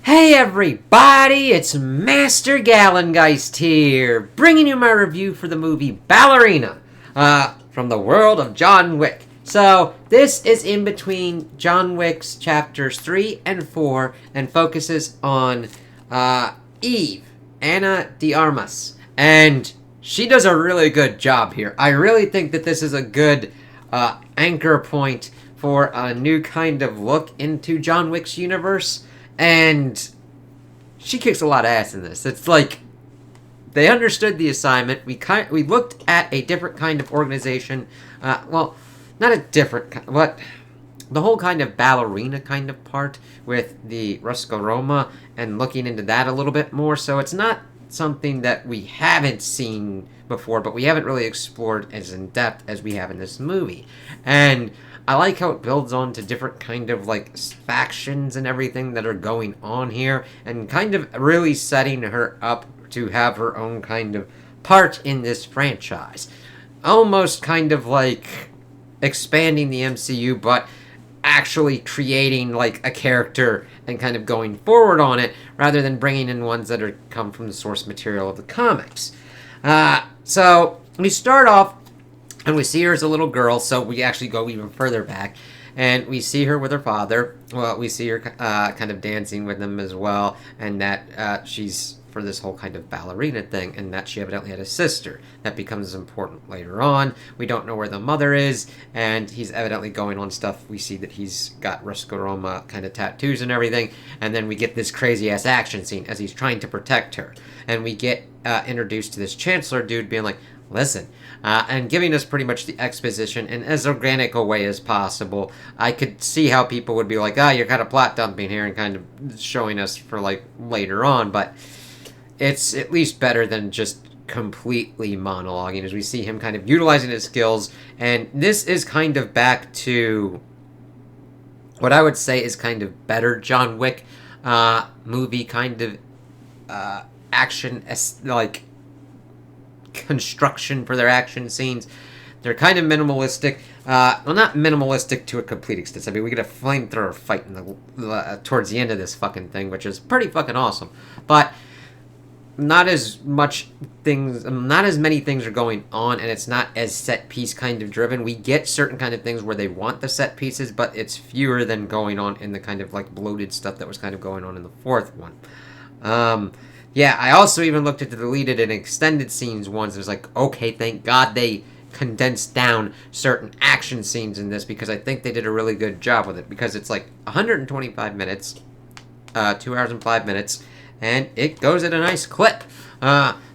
Hey everybody, it's Master Gallengeist here, bringing you my review for the movie Ballerina, from the world of John Wick. So, this is in between John Wick's chapters 3 and 4, and focuses on, Eve, Ana de Armas, and she does a really good job here. I really think that this is a good, anchor point for a new kind of look into John Wick's universe. And she kicks a lot of ass in this. It's like they understood the assignment. We looked at a different kind of organization. Well, not a different, but the whole kind of ballerina kind of part with the Rusko Roma and looking into that a little bit more. So it's not something that we haven't seen before, but we haven't really explored as in depth as we have in this movie. And I like how it builds on to different kind of like factions and everything that are going on here, and kind of really setting her up to have her own kind of part in this franchise. Almost kind of like expanding the MCU, but actually creating like a character and kind of going forward on it, rather than bringing in ones that are come from the source material of the comics. So we start off and we see her as a little girl, so we actually go even further back. And we see her with her father. Well, we see her kind of dancing with him as well. And that she's for this whole kind of ballerina thing. And that she evidently had a sister. That becomes important later on. We don't know where the mother is. And he's evidently going on stuff. We see that he's got Rusko Roma kind of tattoos and everything. And then we get this crazy-ass action scene as he's trying to protect her. And we get introduced to this Chancellor dude being like, listen, and giving us pretty much the exposition in as organic a way as possible. I could see how people would be like, you're kind of plot dumping here and kind of showing us for like later on, but it's at least better than just completely monologuing as we see him kind of utilizing his skills. And this is kind of back to what I would say is kind of better John Wick movie kind of action, like construction for their action scenes. They're kind of minimalistic. Well, not minimalistic to a complete extent. I mean, we get a flamethrower fight in towards the end of this fucking thing, which is pretty fucking awesome. But not as much things, not as many things are going on, and it's not as set piece kind of driven. We get certain kind of things where they want the set pieces, but it's fewer than going on in the kind of like bloated stuff that was kind of going on in the fourth one. Yeah, I also even looked at the deleted and extended scenes ones. It was like, okay, thank God they condensed down certain action scenes in this, because I think they did a really good job with it, because it's like 125 minutes, 2 hours and 5 minutes, and it goes at a nice clip.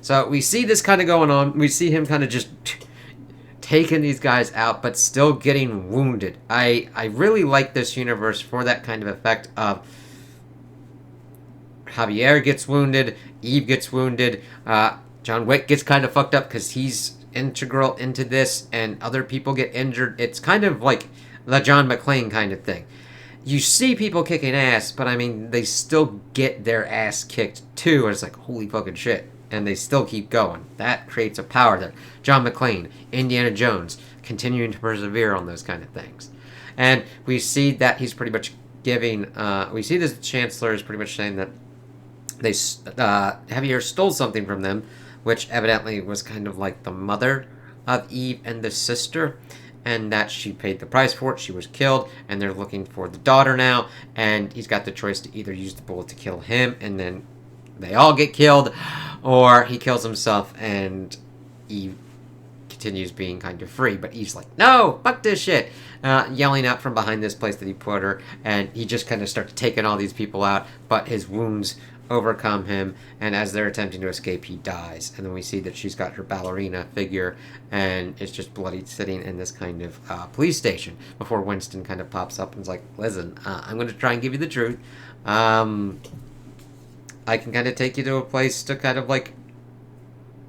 So we see this kind of going on. We see him kind of just taking these guys out, but still getting wounded. I really like this universe for that kind of effect of Javier gets wounded, Eve gets wounded, John Wick gets kind of fucked up because he's integral into this, and other people get injured. It's kind of like the John McClane kind of thing. You see people kicking ass, but I mean, they still get their ass kicked too, and it's like, holy fucking shit. And they still keep going. That creates a power there. John McClane, Indiana Jones, continuing to persevere on those kind of things. And we see that he's pretty much giving, we see this Chancellor is pretty much saying that they Javier stole something from them, which evidently was kind of like the mother of Eve and the sister, and that she paid the price for it. She was killed, and they're looking for the daughter now, and he's got the choice to either use the bullet to kill him, and then they all get killed, or he kills himself, and Eve continues being kind of free. But Eve's like, no, fuck this shit, yelling out from behind this place that he put her, and he just kind of starts taking all these people out, but his wounds overcome him, and as they're attempting to escape, he dies. And then we see that she's got her ballerina figure, and it's just bloody sitting in this kind of police station before Winston kind of pops up and is like, listen, I'm going to try and give you the truth. I can kind of take you to a place to kind of like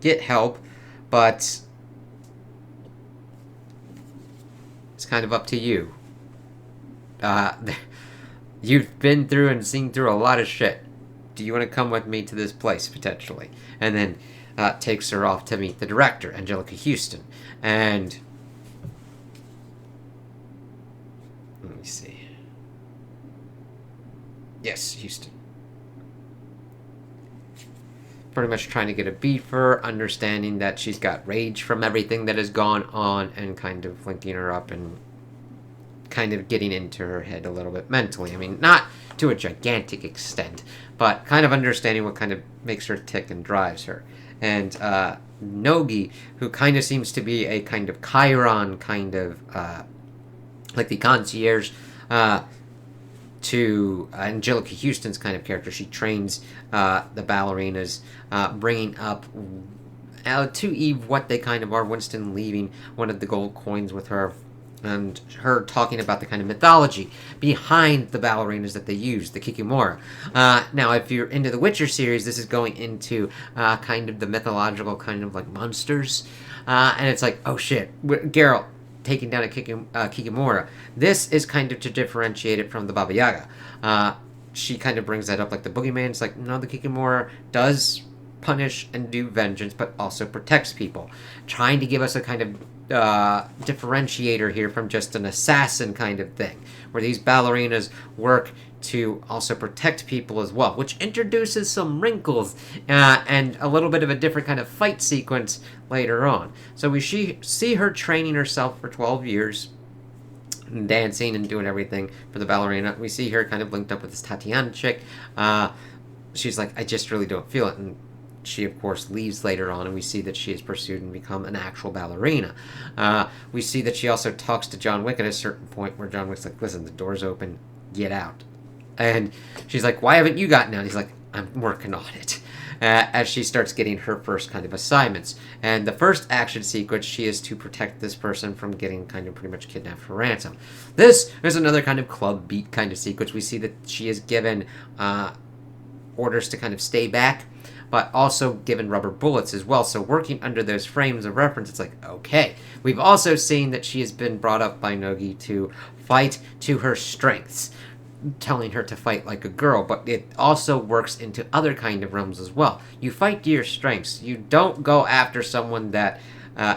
get help, but it's kind of up to you. You've been through and seen through a lot of shit. Do you want to come with me to this place, potentially? And then takes her off to meet the director, Angelica Houston. And let me see. Yes, Houston. pretty much trying to get a beat for her, understanding that she's got rage from everything that has gone on, and kind of linking her up and kind of getting into her head a little bit mentally. I mean, not to a gigantic extent, but kind of understanding what kind of makes her tick and drives her. And Nogi, who kind of seems to be a kind of Chiron kind of, like the concierge, to Angelica Houston's kind of character. She trains the ballerinas, bringing up to Eve what they kind of are. Winston leaving one of the gold coins with her, and her talking about the kind of mythology behind the ballerinas that they use, the Kikimora. Now, if you're into the Witcher series, this is going into kind of the mythological kind of like monsters, and it's like, oh shit, Geralt taking down a Kikimora. This is kind of to differentiate it from the Baba Yaga. She kind of brings that up, like the boogeyman. It's like, no, the Kikimora does punish and do vengeance, but also protects people. Trying to give us a kind of differentiator here from just an assassin kind of thing, where these ballerinas work to also protect people as well, which introduces some wrinkles and a little bit of a different kind of fight sequence later on. So we see her training herself for 12 years, dancing and doing everything for the ballerina. We see her kind of linked up with this Tatiana chick. She's like, I just really don't feel it. And she, of course, leaves later on, and we see that she has pursued and become an actual ballerina. We see that she also talks to John Wick at a certain point where John Wick's like, listen, the door's open, get out. And she's like, why haven't you gotten out? He's like, I'm working on it. As she starts getting her first kind of assignments. And the first action sequence, she is to protect this person from getting kind of pretty much kidnapped for ransom. This is another kind of club beat kind of sequence. We see that she is given orders to kind of stay back, but also given rubber bullets as well. So working under those frames of reference, it's like, okay. We've also seen that she has been brought up by Nogi to fight to her strengths, telling her to fight like a girl, but it also works into other kind of realms as well. You fight to your strengths. You don't go after someone that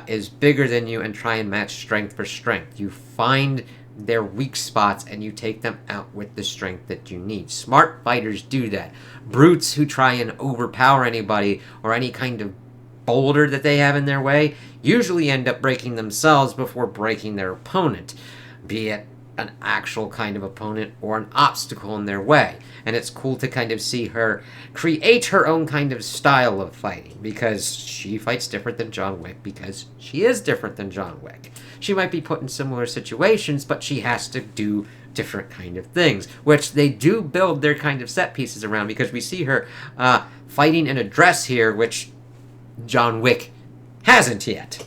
is bigger than you and try and match strength for strength. You find their weak spots and you take them out with the strength that you need. Smart fighters do that. Brutes who try and overpower anybody or any kind of boulder that they have in their way usually end up breaking themselves before breaking their opponent, be it an actual kind of opponent or an obstacle in their way. And it's cool to kind of see her create her own kind of style of fighting, because she fights different than John Wick, because she is different than John Wick. She might be put in similar situations, but she has to do different kind of things, which they do build their kind of set pieces around, because we see her fighting in a dress here, which John Wick hasn't yet.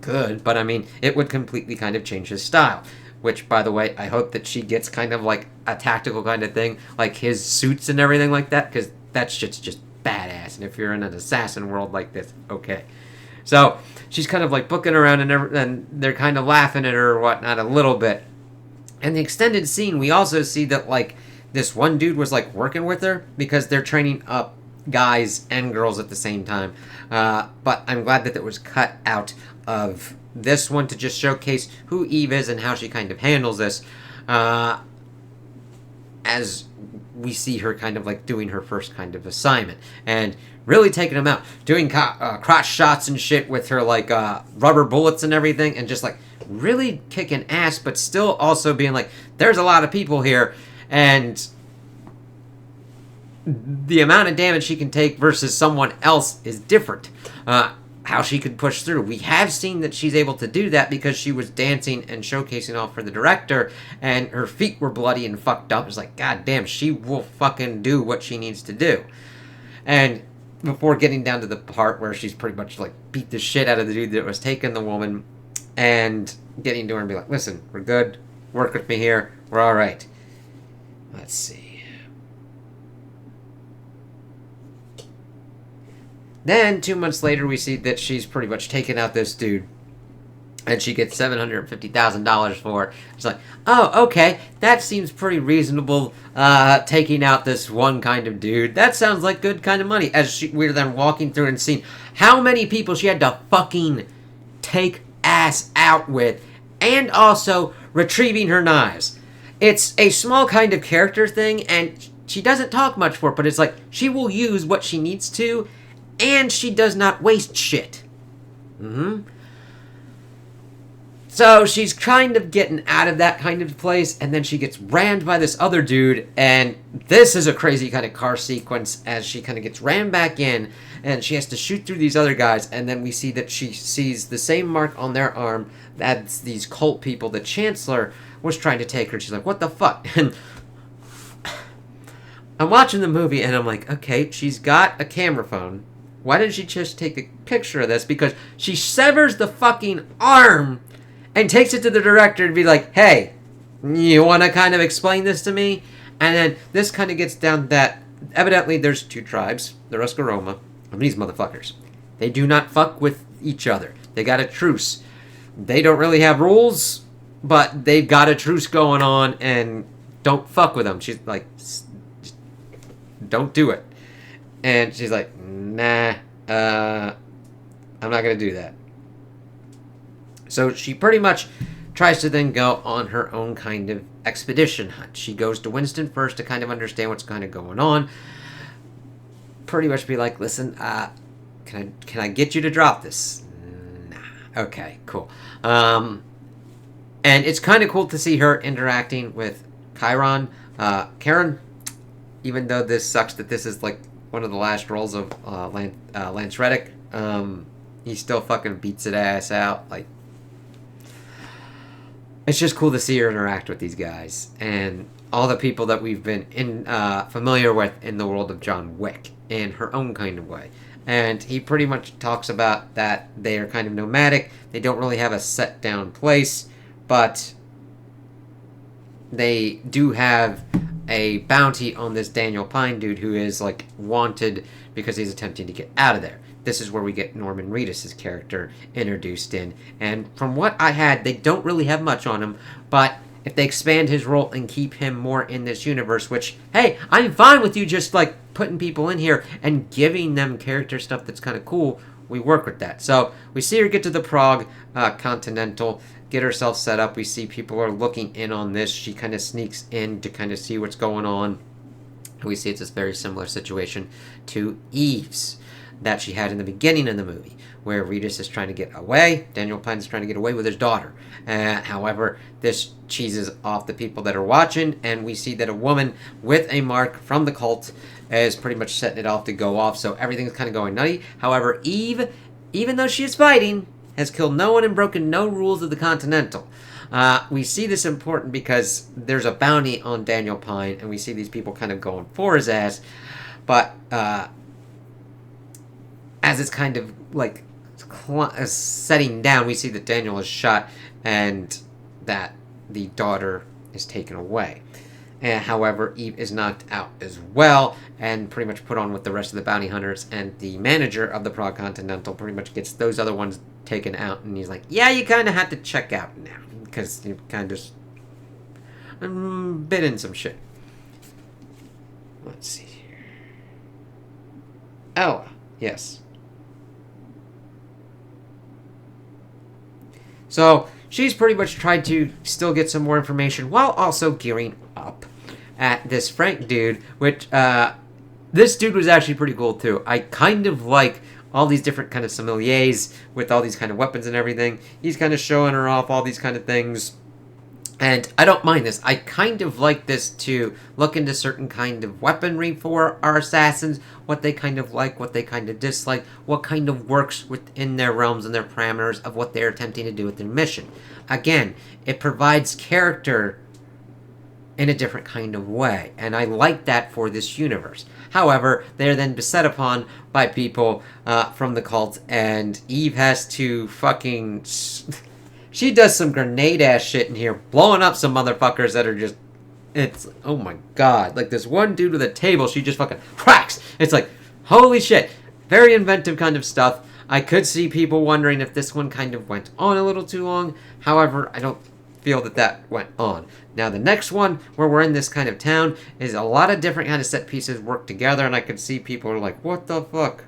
Good, but I mean, it would completely kind of change his style. Which, by the way, I hope that she gets kind of like a tactical kind of thing, like his suits and everything like that, because that shit's just badass. And if you're in an assassin world like this, okay. So she's kind of like booking around, and they're kind of laughing at her or whatnot a little bit. In the extended scene, we also see that like this one dude was like working with her, because they're training up guys and girls at the same time. But I'm glad that it was cut out of this one to just showcase who Eve is and how she kind of handles this, as we see her kind of like doing her first kind of assignment and really taking them out, doing crotch shots and shit with her like rubber bullets and everything, and just like really kicking ass, but still also being like, there's a lot of people here, and the amount of damage she can take versus someone else is different. How she could push through. We have seen that she's able to do that because she was dancing and showcasing off for the director, and her feet were bloody and fucked up. It's like, god damn, she will fucking do what she needs to do. And before getting down to the part where she's pretty much like beat the shit out of the dude that was taking the woman, and getting to her and be like, listen, we're good, work with me here, we're alright. Let's see. Then, 2 months later, we see that she's pretty much taken out this dude, and she gets $750,000 for it. It's like, oh, okay, that seems pretty reasonable, taking out this one kind of dude. That sounds like good kind of money. As we're then walking through and seeing how many people she had to fucking take ass out with, and also retrieving her knives. It's a small kind of character thing, and she doesn't talk much for it, but it's like she will use what she needs to, and she does not waste shit. So she's kind of getting out of that kind of place, and then she gets rammed by this other dude, and this is a crazy kind of car sequence as she kind of gets rammed back in, and she has to shoot through these other guys, and then we see that she sees the same mark on their arm as these cult people. The Chancellor was trying to take her. She's like, what the fuck? And I'm watching the movie, and I'm like, okay, she's got a camera phone. Why didn't she just take a picture of this? Because she severs the fucking arm and takes it to the director and be like, hey, you want to kind of explain this to me? And then this kind of gets down that evidently there's two tribes, the Ruskaroma, and these motherfuckers. They do not fuck with each other. They got a truce. They don't really have rules, but they've got a truce going on, and don't fuck with them. She's like, don't do it. And she's like, nah, I'm not going to do that. So she pretty much tries to then go on her own kind of expedition hunt. She goes to Winston first to kind of understand what's kind of going on. Pretty much be like, listen, can I get you to drop this? Nah. Okay, cool. And it's kind of cool to see her interacting with Karen, even though this sucks that this is like one of the last roles of Lance Reddick. He still fucking beats his ass out. Like, it's just cool to see her interact with these guys and all the people that we've been familiar with in the world of John Wick in her own kind of way. And he pretty much talks about that they are kind of nomadic. They don't really have a set down place, but they do have a bounty on this Daniel Pine dude who is like wanted because he's attempting to get out of there. This is where we get Norman Reedus' character introduced in. And from what I had, they don't really have much on him, but if they expand his role and keep him more in this universe, which, hey, I'm fine with you just like putting people in here and giving them character stuff that's kind of cool, we work with that. So we see her get to the Prague Continental, get herself set up. We see people are looking in on this. She kind of sneaks in to kind of see what's going on. We see it's a very similar situation to Eve's that she had in the beginning of the movie, where Reedus is trying to get away, Daniel Pine is trying to get away with his daughter. However, this cheeses off the people that are watching, and we see that a woman with a mark from the cult is pretty much setting it off to go off, so everything's kind of going nutty. However, Eve, even though she is fighting, has killed no one and broken no rules of the Continental. We see this important because there's a bounty on Daniel Pine, and we see these people kind of going for his ass, but as it's kind of like setting down, we see that Daniel is shot and that the daughter is taken away. However, Eve is knocked out as well and pretty much put on with the rest of the bounty hunters, and the manager of the Prague Continental pretty much gets those other ones taken out, and he's like, yeah, you kind of have to check out now because you kind of bit in some shit. Let's see here. Oh, yes. So she's pretty much tried to still get some more information while also gearing up at this Frank dude, which this dude was actually pretty cool too. I kind of like all these different kind of sommeliers with all these kind of weapons and everything. He's kind of showing her off all these kind of things. And I don't mind this. I kind of like this to look into certain kind of weaponry for our assassins, what they kind of like, what they kind of dislike, what kind of works within their realms and their parameters of what they're attempting to do with their mission. Again, it provides character in a different kind of way, and I like that for this universe. However, they're then beset upon by people from the cult, and Eve has to fucking... She does some grenade-ass shit in here, blowing up some motherfuckers that are just... It's... Oh my god. Like, this one dude with a table, she just fucking cracks! It's like, holy shit. Very inventive kind of stuff. I could see people wondering if this one kind of went on a little too long. However, I don't feel that that went on. Now, the next one, where we're in this kind of town, is a lot of different kind of set pieces work together, and I could see people are like, what the fuck?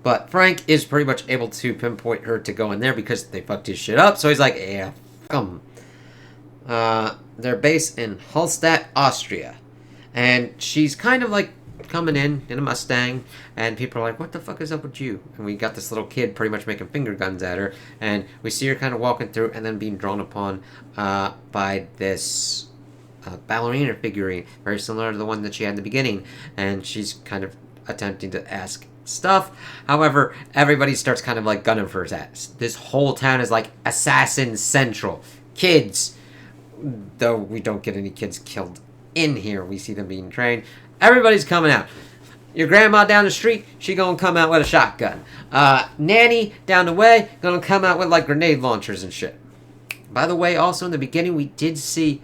But Frank is pretty much able to pinpoint her to go in there because they fucked his shit up. So he's like, yeah, fuck 'em. they're based in Hallstatt, Austria. And she's kind of like coming in a Mustang, and people are like, what the fuck is up with you? And we got this little kid pretty much making finger guns at her, and we see her kind of walking through and then being drawn upon by this ballerina figurine, very similar to the one that she had in the beginning, and she's kind of attempting to ask stuff. However, everybody starts kind of like gunning for his ass. This whole town is like assassin central. Kids, though we don't get any kids killed in here, we see them being trained. Everybody's coming out. Your grandma down the street, she gonna come out with a shotgun. Nanny down the way, gonna come out with like grenade launchers and shit. By the way, also in the beginning, we did see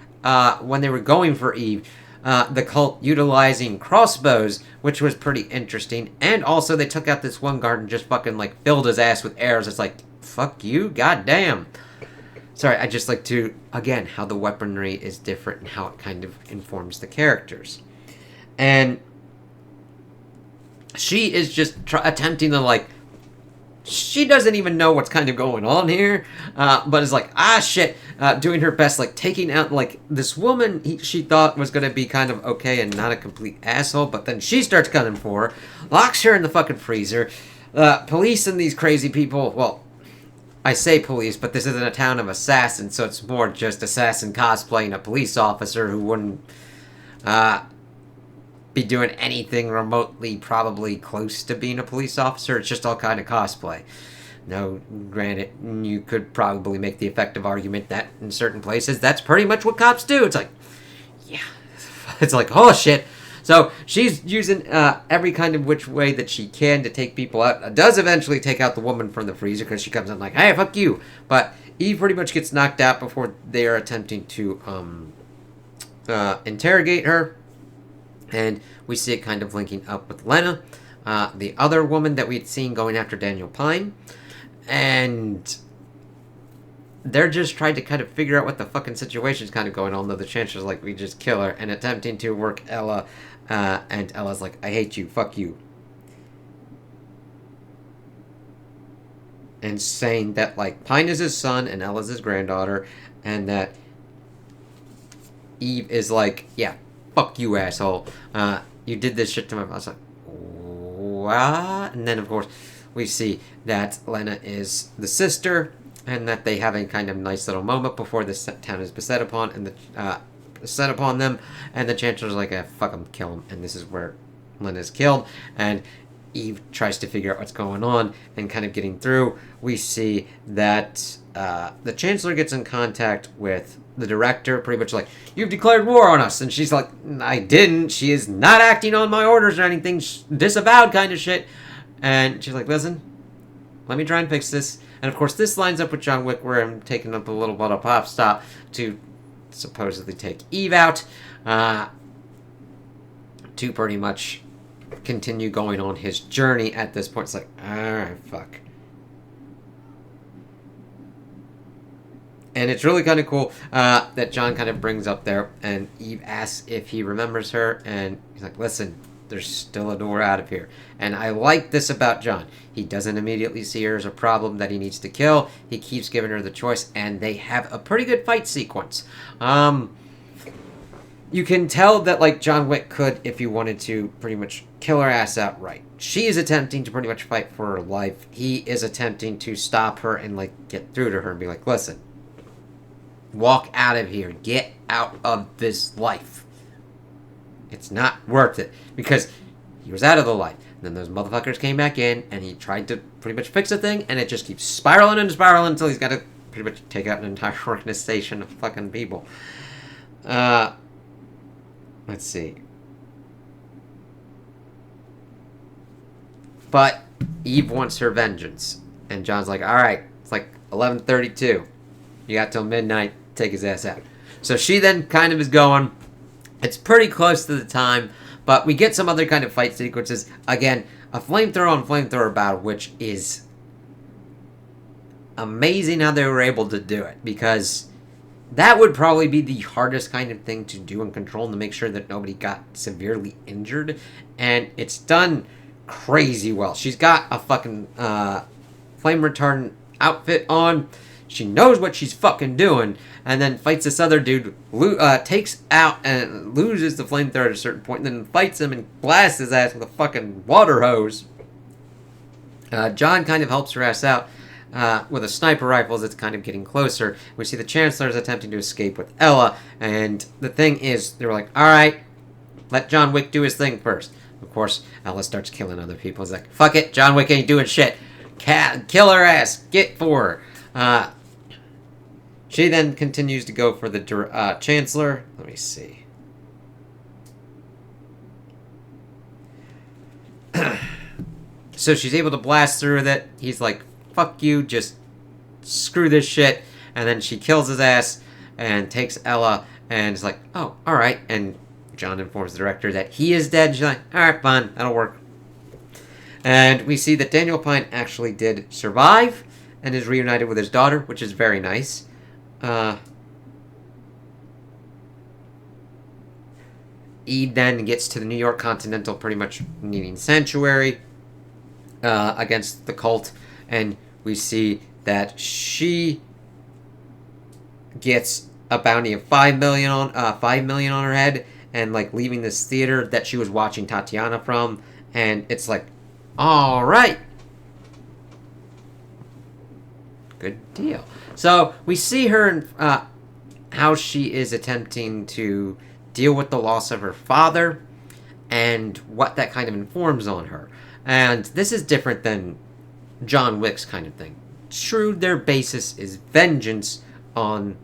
when they were going for Eve, the cult utilizing crossbows, which was pretty interesting. And also, they took out this one guard and just fucking like filled his ass with arrows. It's like, fuck you, goddamn. Sorry, I just like to, again, how the weaponry is different and how it kind of informs the characters. And she is just attempting to, like, she doesn't even know what's kind of going on here, but is like, shit, doing her best, like, taking out, like, this woman she thought was going to be kind of okay and not a complete asshole, but then she starts gunning for her, locks her in the fucking freezer. Police and these crazy people, well, I say police, but this isn't a town of assassins, so it's more just assassin cosplaying a police officer who wouldn't be doing anything remotely probably close to being a police officer. It's just all kind of cosplay. Now, granted, you could probably make the effective argument that in certain places, that's pretty much what cops do. It's like, yeah. It's like, oh shit. So she's using every kind of which way that she can to take people out. Does eventually take out the woman from the freezer because she comes in like, hey, fuck you. But Eve pretty much gets knocked out before they are attempting to interrogate her. And we see it kind of linking up with Lena, the other woman that we'd seen going after Daniel Pine. And they're just trying to kind of figure out what the fucking situation's kind of going on, though the chances like we just kill her, and attempting to work Ella, and Ella's like, I hate you, fuck you. And saying that, like, Pine is his son and Ella's his granddaughter, and that Eve is like, yeah, fuck you, asshole. You did this shit to my... I was like, what? And then, of course, we see that Lena is the sister, and that they have a kind of nice little moment before this town is beset upon, and set upon them, and the Chancellor's like, fuck him, kill him, and this is where Lena's killed, and Eve tries to figure out what's going on, and kind of getting through. We see that the Chancellor gets in contact with the director, pretty much like, you've declared war on us, and she's like, I didn't, she is not acting on my orders or anything, disavowed kind of shit, and she's like, listen, let me try and fix this. And of course, this lines up with John Wick, where I'm taking up a little bit of pop stop to supposedly take Eve out, to pretty much continue going on his journey at this point. It's like, alright, fuck. And it's really kind of cool that John kind of brings up there, and Eve asks if he remembers her, and he's like, listen, there's still a door out of here. And I like this about John. He doesn't immediately see her as a problem that he needs to kill. He keeps giving her the choice, and they have a pretty good fight sequence. You can tell that, like, John Wick could, if he wanted to, pretty much kill her ass outright. She is attempting to pretty much fight for her life. He is attempting to stop her and, like, get through to her and be like, listen, walk out of here. Get out of this life. It's not worth it. Because he was out of the life. And then those motherfuckers came back in, and he tried to pretty much fix a thing, and it just keeps spiraling and spiraling until he's got to pretty much take out an entire organization of fucking people. Let's see. But Eve wants her vengeance. And John's like, alright, it's like 11:32. You got till midnight, take his ass out. So she then kind of is going. It's pretty close to the time, but we get some other kind of fight sequences. Again, a flamethrower on flamethrower battle, which is amazing how they were able to do it, because that would probably be the hardest kind of thing to do and control, and to make sure that nobody got severely injured. And it's done crazy well. She's got a fucking flame retardant outfit on. she knows what she's fucking doing, and then fights this other dude, takes out and loses the flamethrower at a certain point, and then fights him and blasts his ass with a fucking water hose. John kind of helps her ass out with a sniper rifle as it's kind of getting closer. We see the Chancellor is attempting to escape with Ella, and the thing is, they were like, alright, let John Wick do his thing first. Of course, Ella starts killing other people. It's like, fuck it, John Wick ain't doing shit. Kill her ass. Get for her. She then continues to go for the Chancellor. Let me see. So she's able to blast through with it. He's like, fuck you, just screw this shit. And then she kills his ass and takes Ella and is like, oh, alright. And John informs the director that he is dead. She's like, alright, fine, that'll work. And we see that Daniel Pine actually did survive and is reunited with his daughter, which is very nice. Eve then gets to the New York Continental, pretty much needing sanctuary against the cult, and we see that she gets a bounty of $5 million on her head, and like leaving this theater that she was watching Tatiana from, and it's like, all right, good deal. So we see her in how she is attempting to deal with the loss of her father and what that kind of informs on her. And this is different than John Wick's kind of thing. True, their basis is vengeance on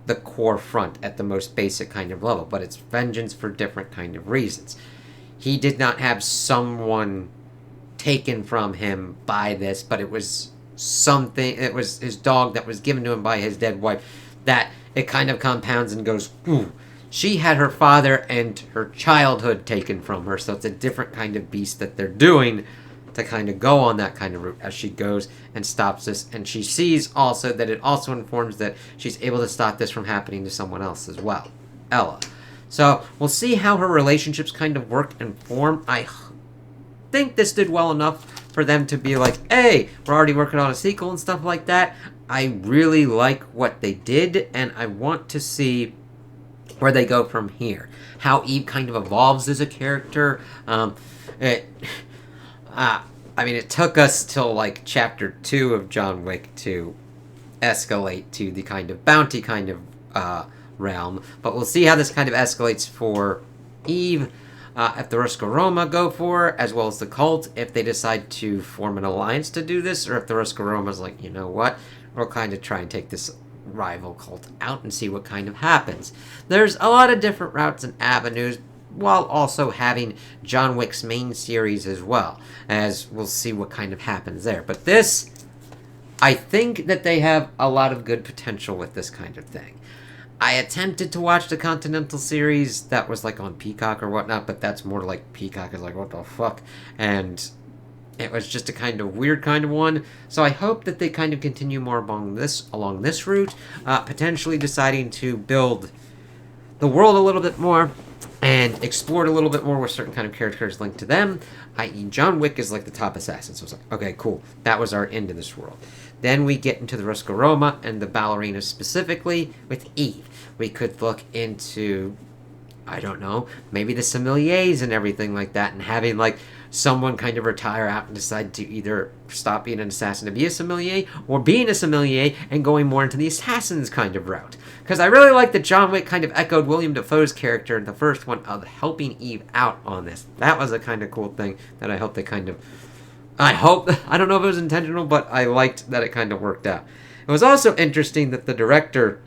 the core front at the most basic kind of level, but it's vengeance for different kind of reasons. He did not have someone taken from him by this, but it was something, it was his dog that was given to him by his dead wife, that it kind of compounds and goes, ooh, she had her father and her childhood taken from her, so it's a different kind of beast that they're doing to kind of go on that kind of route as she goes and stops this. And she sees also that it also informs that she's able to stop this from happening to someone else as well, Ella. So we'll see how her relationships kind of work and form. I think this did well enough for them to be like, hey, we're already working on a sequel and stuff like that. I really like what they did, and I want to see where they go from here. How Eve kind of evolves as a character. It took us till like chapter 2 of John Wick to escalate to the kind of bounty kind of realm, but we'll see how this kind of escalates for Eve. If the Ruskaroma go for it, as well as the cult, if they decide to form an alliance to do this, or if the Ruskaroma's like, you know what, we'll kind of try and take this rival cult out and see what kind of happens. There's a lot of different routes and avenues, while also having John Wick's main series as well, as we'll see what kind of happens there. But this, I think that they have a lot of good potential with this kind of thing. I attempted to watch the Continental series that was like on Peacock or whatnot, but that's more like Peacock is like, what the fuck? And it was just a kind of weird kind of one. So I hope that they kind of continue more along this route, potentially deciding to build the world a little bit more and explore it a little bit more with certain kind of characters linked to them, i.e. John Wick is like the top assassin. So it's like, okay, cool. That was our end of this world. Then we get into the Ruskaroma and the Ballerina specifically with Eve. We could look into, I don't know, maybe the sommeliers and everything like that, and having like someone kind of retire out and decide to either stop being an assassin to be a sommelier, or being a sommelier and going more into the assassins kind of route. Because I really like that John Wick kind of echoed William Dafoe's character in the first one of helping Eve out on this. That was a kind of cool thing that I hope they kind of, I don't know if it was intentional, but I liked that it kind of worked out. It was also interesting that the director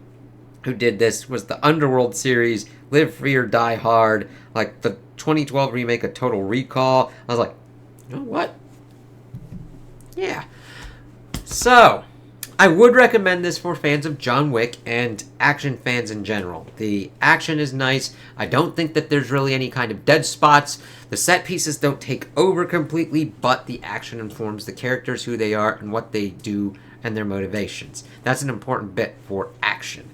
who did this was the Underworld series, Live Free or Die Hard, like the 2012 remake of Total Recall. I was like, you know what? Yeah. So, I would recommend this for fans of John Wick and action fans in general. The action is nice. I don't think that there's really any kind of dead spots. The set pieces don't take over completely, but the action informs the characters, who they are, and what they do, and their motivations. That's an important bit for action.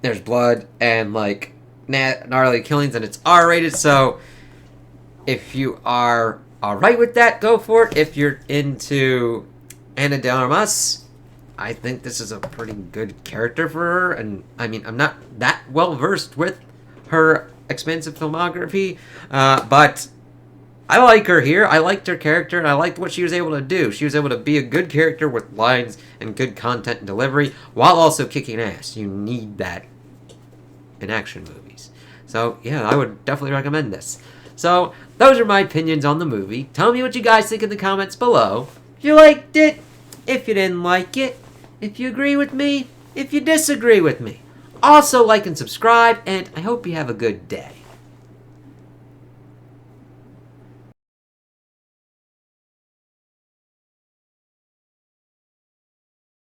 There's blood and like gnarly killings, and it's R-rated, so if you are alright with that, go for it. If you're into Ana de Armas, I think this is a pretty good character for her, and I mean, I'm not that well versed with her expansive filmography, but I like her here. I liked her character, and I liked what she was able to do. She was able to be a good character with lines and good content and delivery, while also kicking ass. You need that in action movies. So, yeah, I would definitely recommend this. So, those are my opinions on the movie. Tell me what you guys think in the comments below. If you liked it, if you didn't like it, if you agree with me, if you disagree with me. Also, like and subscribe, and I hope you have a good day.